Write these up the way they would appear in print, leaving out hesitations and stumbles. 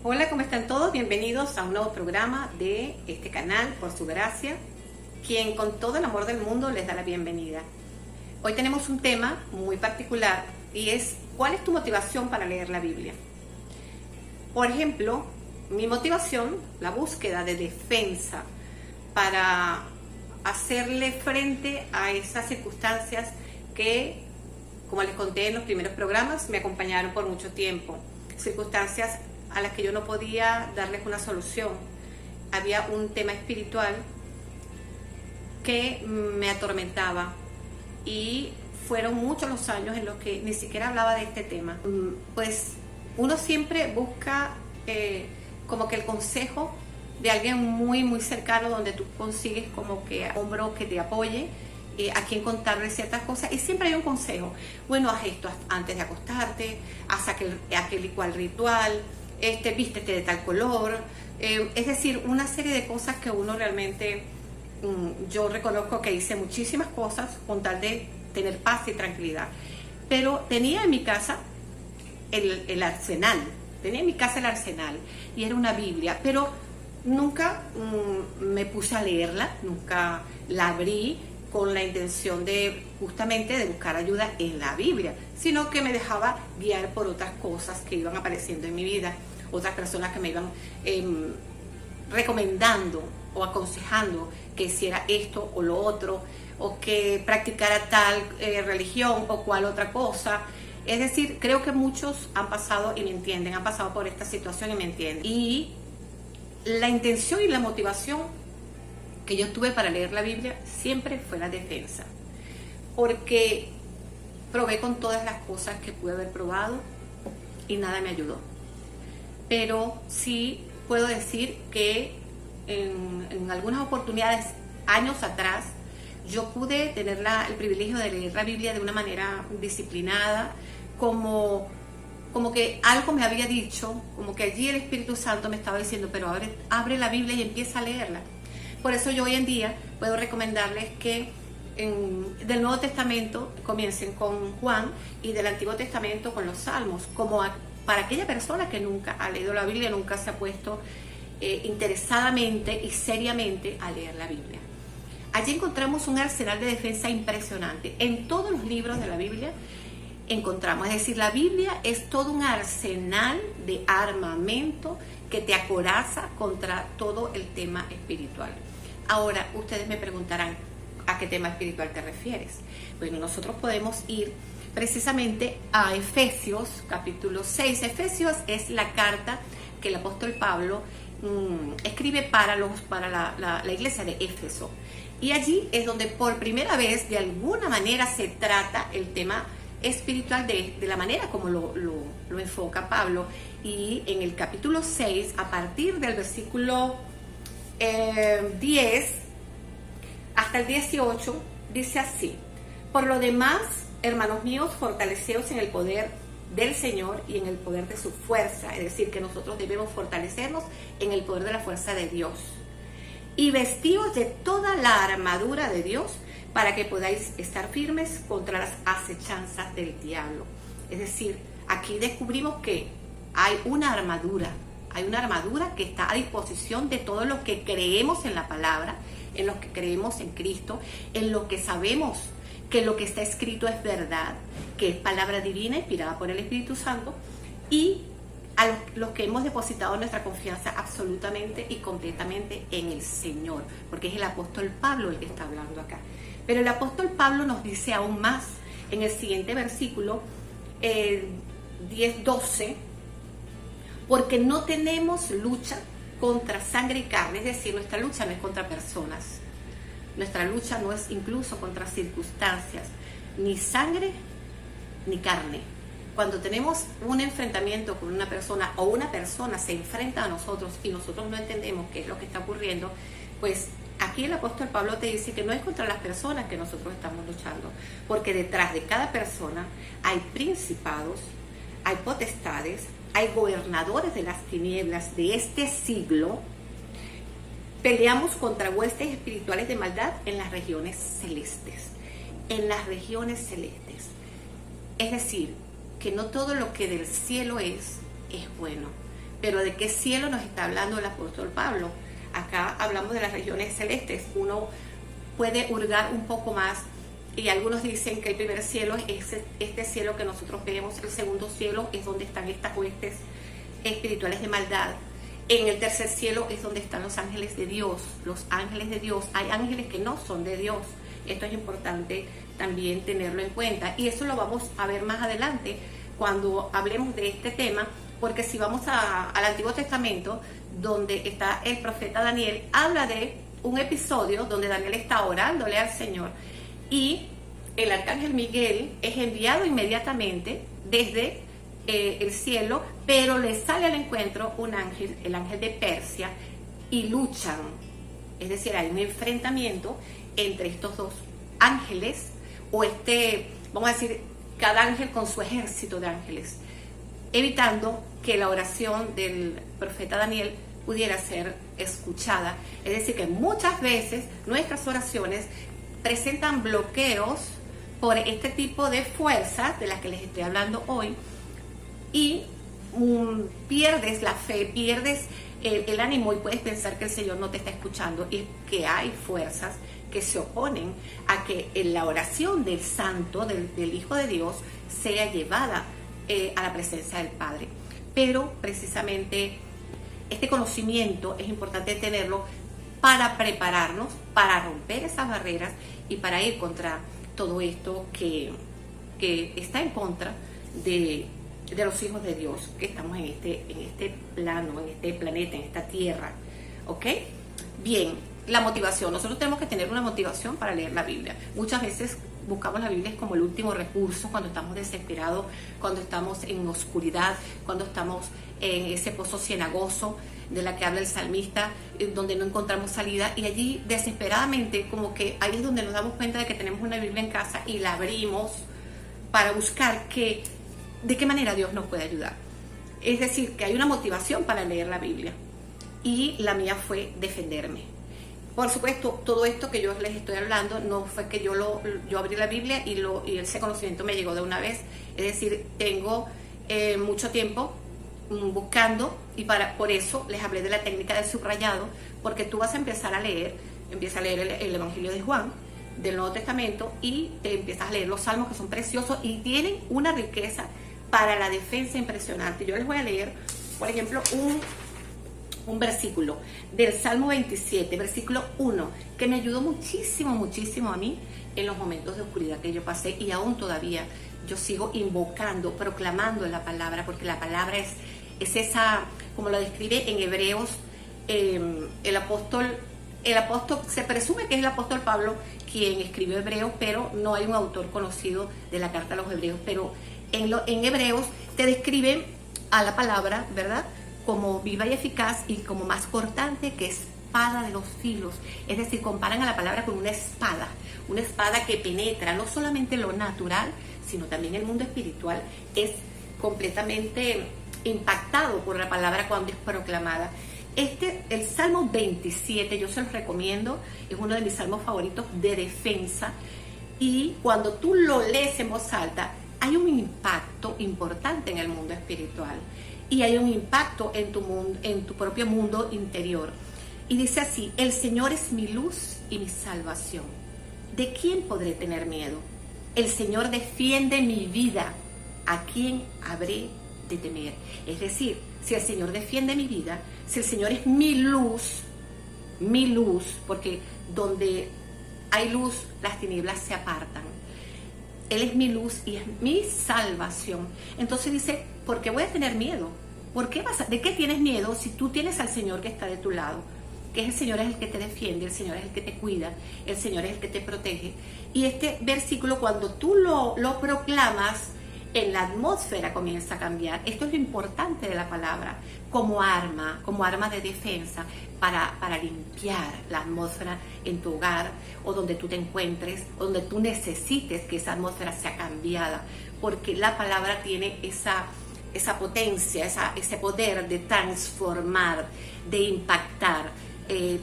Hola, ¿cómo están todos? Bienvenidos a un nuevo programa de este canal, por su gracia, quien con todo el amor del mundo les da la bienvenida. Hoy tenemos un tema muy particular y es ¿cuál es tu motivación para leer la Biblia? Por ejemplo, mi motivación, la búsqueda de defensa para hacerle frente a esas circunstancias que, como les conté en los primeros programas, me acompañaron por mucho tiempo. Circunstancias a las que yo no podía darles una solución. Había un tema espiritual que me atormentaba y fueron muchos los años en los que ni siquiera hablaba de este tema. Pues uno siempre busca como que el consejo de alguien muy cercano, donde tú consigues como que hombro que te apoye, a quien contarle ciertas cosas, y siempre hay un consejo. Bueno, haz esto antes de acostarte, haz aquel y cual ritual, vístete de tal color, es decir, una serie de cosas que uno realmente, yo reconozco que hice muchísimas cosas con tal de tener paz y tranquilidad, pero tenía en mi casa el arsenal, y era una Biblia, pero nunca me puse a leerla, nunca la abrí con la intención de justamente de buscar ayuda en la Biblia, sino que me dejaba guiar por otras cosas que iban apareciendo en mi vida, otras personas que me iban recomendando o aconsejando que hiciera esto o lo otro, o que practicara tal religión o cual otra cosa. Es decir, creo que muchos han pasado y me entienden, han pasado por esta situación y me entienden. Y la intención y la motivación que yo tuve para leer la Biblia siempre fue la defensa, porque probé con todas las cosas que pude haber probado y nada me ayudó. Pero sí puedo decir que en algunas oportunidades, años atrás, yo pude tener el privilegio de leer la Biblia de una manera disciplinada, como que algo me había dicho, como que allí el Espíritu Santo me estaba diciendo, pero abre la Biblia y empieza a leerla. Por eso yo hoy en día puedo recomendarles que del Nuevo Testamento comiencen con Juan y del Antiguo Testamento con los Salmos, para aquella persona que nunca ha leído la Biblia, nunca se ha puesto interesadamente y seriamente a leer la Biblia. Allí encontramos un arsenal de defensa impresionante. En todos los libros de la Biblia encontramos, es decir, la Biblia es todo un arsenal de armamento que te acoraza contra todo el tema espiritual. Ahora, ustedes me preguntarán, ¿a qué tema espiritual te refieres? Bueno, nosotros podemos ir precisamente a Efesios, capítulo 6. Efesios es la carta que el apóstol Pablo escribe para la iglesia de Éfeso. Y allí es donde por primera vez, de alguna manera, se trata el tema espiritual de la manera como lo enfoca Pablo. Y en el capítulo 6, a partir del versículo 10 hasta el 18, dice así: por lo demás, hermanos míos, fortaleceos en el poder del Señor y en el poder de su fuerza. Es decir, que nosotros debemos fortalecernos en el poder de la fuerza de Dios. Y vestíos de toda la armadura de Dios para que podáis estar firmes contra las acechanzas del diablo. Es decir, aquí descubrimos que hay una armadura que está a disposición de todos los que creemos en la palabra, en los que creemos en Cristo, en los que sabemos que lo que está escrito es verdad, que es palabra divina inspirada por el Espíritu Santo, y a los que hemos depositado nuestra confianza absolutamente y completamente en el Señor, porque es el apóstol Pablo el que está hablando acá. Pero el apóstol Pablo nos dice aún más en el siguiente versículo 10-12, porque no tenemos lucha contra sangre y carne, es decir, nuestra lucha no es contra personas, nuestra lucha no es incluso contra circunstancias, ni sangre ni carne. Cuando tenemos un enfrentamiento con una persona o una persona se enfrenta a nosotros y nosotros no entendemos qué es lo que está ocurriendo, pues aquí el apóstol Pablo te dice que no es contra las personas que nosotros estamos luchando, porque detrás de cada persona hay principados, hay potestades, hay gobernadores de las tinieblas de este siglo. Peleamos contra huestes espirituales de maldad en las regiones celestes. En las regiones celestes. Es decir, que no todo lo que del cielo es bueno. Pero ¿de qué cielo nos está hablando el apóstol Pablo? Acá hablamos de las regiones celestes. Uno puede hurgar un poco más y algunos dicen que el primer cielo es este cielo que nosotros vemos, el segundo cielo es donde están estas huestes espirituales de maldad. En el tercer cielo es donde están los ángeles de Dios, los ángeles de Dios. Hay ángeles que no son de Dios. Esto es importante también tenerlo en cuenta. Y eso lo vamos a ver más adelante cuando hablemos de este tema, porque si vamos al Antiguo Testamento, donde está el profeta Daniel, habla de un episodio donde Daniel está orándole al Señor y el arcángel Miguel es enviado inmediatamente desde el cielo, pero le sale al encuentro un ángel, el ángel de Persia, y luchan. Es decir, hay un enfrentamiento entre estos dos ángeles, o vamos a decir, cada ángel con su ejército de ángeles, evitando que la oración del profeta Daniel pudiera ser escuchada. Es decir, que muchas veces nuestras oraciones presentan bloqueos por este tipo de fuerzas de las que les estoy hablando hoy, y pierdes la fe, pierdes el ánimo y puedes pensar que el Señor no te está escuchando, y que hay fuerzas que se oponen a que la oración del santo, del Hijo de Dios, sea llevada a la presencia del Padre. Pero precisamente este conocimiento es importante tenerlo para prepararnos, para romper esas barreras y para ir contra todo esto que está en contra de los hijos de Dios que estamos en este plano, en este planeta, en esta tierra. ¿Ok? Bien, la motivación. Nosotros tenemos que tener una motivación para leer la Biblia. Muchas veces buscamos la Biblia como el último recurso cuando estamos desesperados, cuando estamos en oscuridad, cuando estamos en ese pozo cenagoso de la que habla el salmista, donde no encontramos salida, y allí desesperadamente, como que ahí es donde nos damos cuenta de que tenemos una Biblia en casa y la abrimos para buscar de qué manera Dios nos puede ayudar. Es decir, que hay una motivación para leer la Biblia, y la mía fue defenderme. Por supuesto, todo esto que yo les estoy hablando no fue que yo abrí la Biblia y ese conocimiento me llegó de una vez. Es decir, tengo mucho tiempo buscando, y por eso les hablé de la técnica del subrayado, porque tú vas a empezar a leer, empieza a leer el Evangelio de Juan del Nuevo Testamento, y te empiezas a leer los salmos, que son preciosos y tienen una riqueza para la defensa impresionante. Yo les voy a leer, por ejemplo, un versículo del Salmo 27, versículo 1, que me ayudó muchísimo, muchísimo a mí en los momentos de oscuridad que yo pasé, y aún todavía yo sigo invocando, proclamando la palabra, porque la palabra es esa, como lo describe en Hebreos, el apóstol, se presume que es el apóstol Pablo quien escribió Hebreos, pero no hay un autor conocido de la carta a los Hebreos, pero en Hebreos te describe a la palabra, ¿verdad?, como viva y eficaz y como más cortante que espada de 2 filos. Es decir, comparan a la palabra con una espada que penetra no solamente lo natural, sino también el mundo espiritual. Es completamente impactado por la palabra cuando es proclamada. El Salmo 27, yo se los recomiendo, es uno de mis salmos favoritos de defensa, y cuando tú lo lees en voz alta, hay un impacto importante en el mundo espiritual, y hay un impacto en tu propio mundo interior. Y dice así: el Señor es mi luz y mi salvación. ¿De quién podré tener miedo? El Señor defiende mi vida. ¿A quién habré de temer? Es decir, si el Señor defiende mi vida, si el Señor es mi luz, porque donde hay luz, las tinieblas se apartan. Él es mi luz y es mi salvación. Entonces dice, ¿por qué voy a tener miedo? ¿De qué tienes miedo si tú tienes al Señor que está de tu lado? Que el Señor es el que te defiende, el Señor es el que te cuida, el Señor es el que te protege. Y este versículo, cuando tú lo proclamas, en la atmósfera comienza a cambiar. Esto es lo importante de la palabra, como arma de defensa para limpiar la atmósfera en tu hogar, o donde tú te encuentres, o donde tú necesites que esa atmósfera sea cambiada, porque la palabra tiene esa potencia, ese poder de transformar, de impactar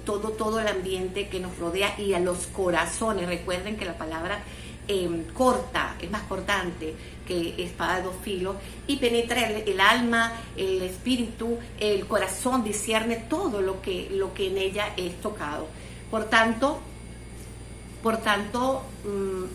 todo el ambiente que nos rodea y a los corazones. Recuerden que la palabra corta, es más cortante que espada de dos filos y penetra el alma, el espíritu, el corazón, discierne todo lo que en ella es tocado. Por tanto,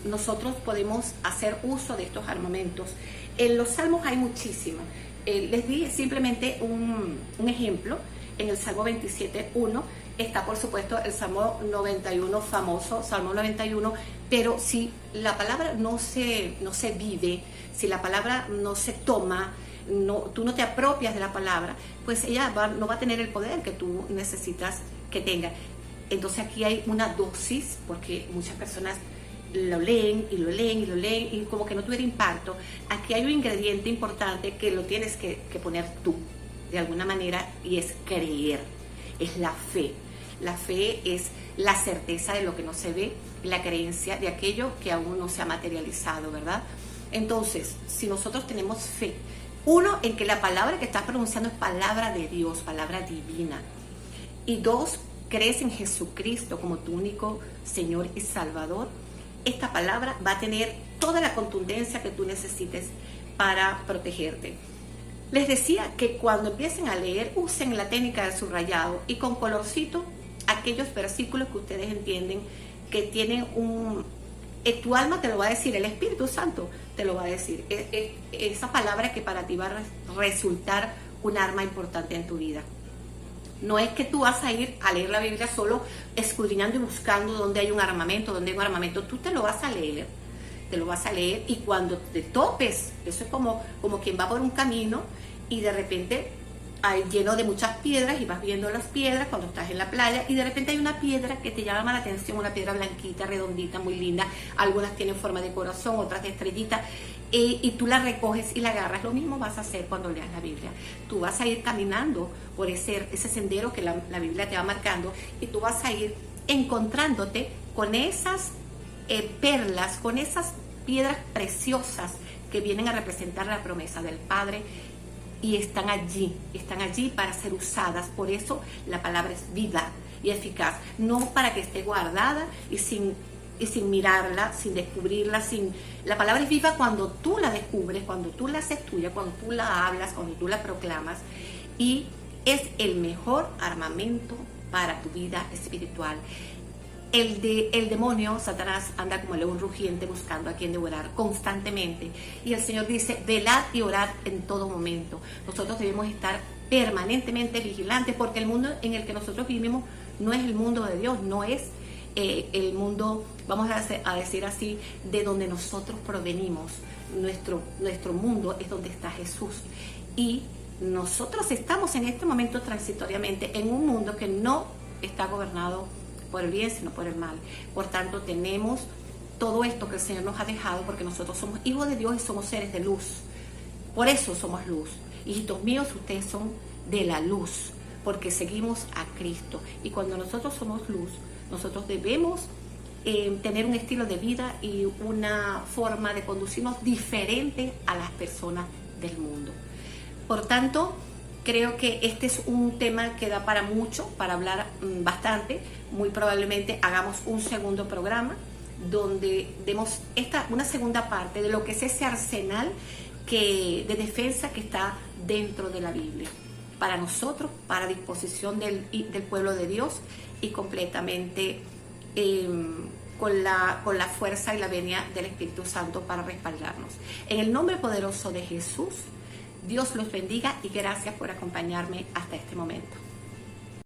nosotros podemos hacer uso de estos armamentos. En los salmos hay muchísimos. Les di simplemente un ejemplo. En el Salmo 27.1 está, por supuesto, el Salmo 91, famoso Salmo 91, pero si la palabra no se vive, si la palabra no se toma, tú no te apropias de la palabra, pues ella no va a tener el poder que tú necesitas que tenga. Entonces aquí hay una dosis, porque muchas personas lo leen y lo leen y lo leen y como que no tuviera impacto. Aquí hay un ingrediente importante que lo tienes que poner tú, de alguna manera, y es creer, es la fe. La fe es la certeza de lo que no se ve, la creencia de aquello que aún no se ha materializado, ¿verdad? Entonces, si nosotros tenemos fe, uno, en que la palabra que estás pronunciando es palabra de Dios, palabra divina, y dos, crees en Jesucristo como tu único Señor y Salvador, esta palabra va a tener toda la contundencia que tú necesites para protegerte. Les decía que cuando empiecen a leer, usen la técnica del subrayado y con colorcito aquellos versículos que ustedes entienden que tienen tu alma te lo va a decir, el Espíritu Santo te lo va a decir. Esa palabra que para ti va a resultar un arma importante en tu vida. No es que tú vas a ir a leer la Biblia solo escudriñando y buscando dónde hay un armamento, Tú te lo vas a leer. Y cuando te topes, eso es como quien va por un camino y de repente hay lleno de muchas piedras y vas viendo las piedras cuando estás en la playa y de repente hay una piedra que te llama la atención, una piedra blanquita, redondita, muy linda. Algunas tienen forma de corazón, otras de estrellita. Y tú la recoges y la agarras. Lo mismo vas a hacer cuando leas la Biblia. Tú vas a ir caminando por ese sendero que la Biblia te va marcando y tú vas a ir encontrándote con esas perlas, con esas piedras preciosas que vienen a representar la promesa del Padre y están allí para ser usadas. Por eso la palabra es viva y eficaz, no para que esté guardada y sin mirarla, sin descubrirla, la palabra es viva cuando tú la descubres, cuando tú la haces tuya, cuando tú la hablas, cuando tú la proclamas, y es el mejor armamento para tu vida espiritual. El demonio, Satanás, anda como león rugiente buscando a quien devorar constantemente, y el Señor dice, velad y orad en todo momento. Nosotros debemos estar permanentemente vigilantes, porque el mundo en el que nosotros vivimos no es el mundo de Dios, no es el mundo, vamos a decir así, de donde nosotros provenimos. Nuestro mundo es donde está Jesús, y nosotros estamos en este momento transitoriamente en un mundo que no está gobernado por el bien, sino por el mal. Por tanto, tenemos todo esto que el Señor nos ha dejado, porque nosotros somos hijos de Dios y somos seres de luz. Por eso somos luz. Hijitos míos, ustedes son de la luz, porque seguimos a Cristo. Y cuando nosotros somos luz, nosotros debemos tener un estilo de vida y una forma de conducirnos diferente a las personas del mundo. Por tanto, creo que este es un tema que da para mucho, para hablar bastante. Muy probablemente hagamos un segundo programa donde demos una segunda parte de lo que es ese arsenal de defensa que está dentro de la Biblia, para nosotros, para disposición del pueblo de Dios, y completamente con la fuerza y la venia del Espíritu Santo para respaldarnos. En el nombre poderoso de Jesús, Dios los bendiga y gracias por acompañarme hasta este momento.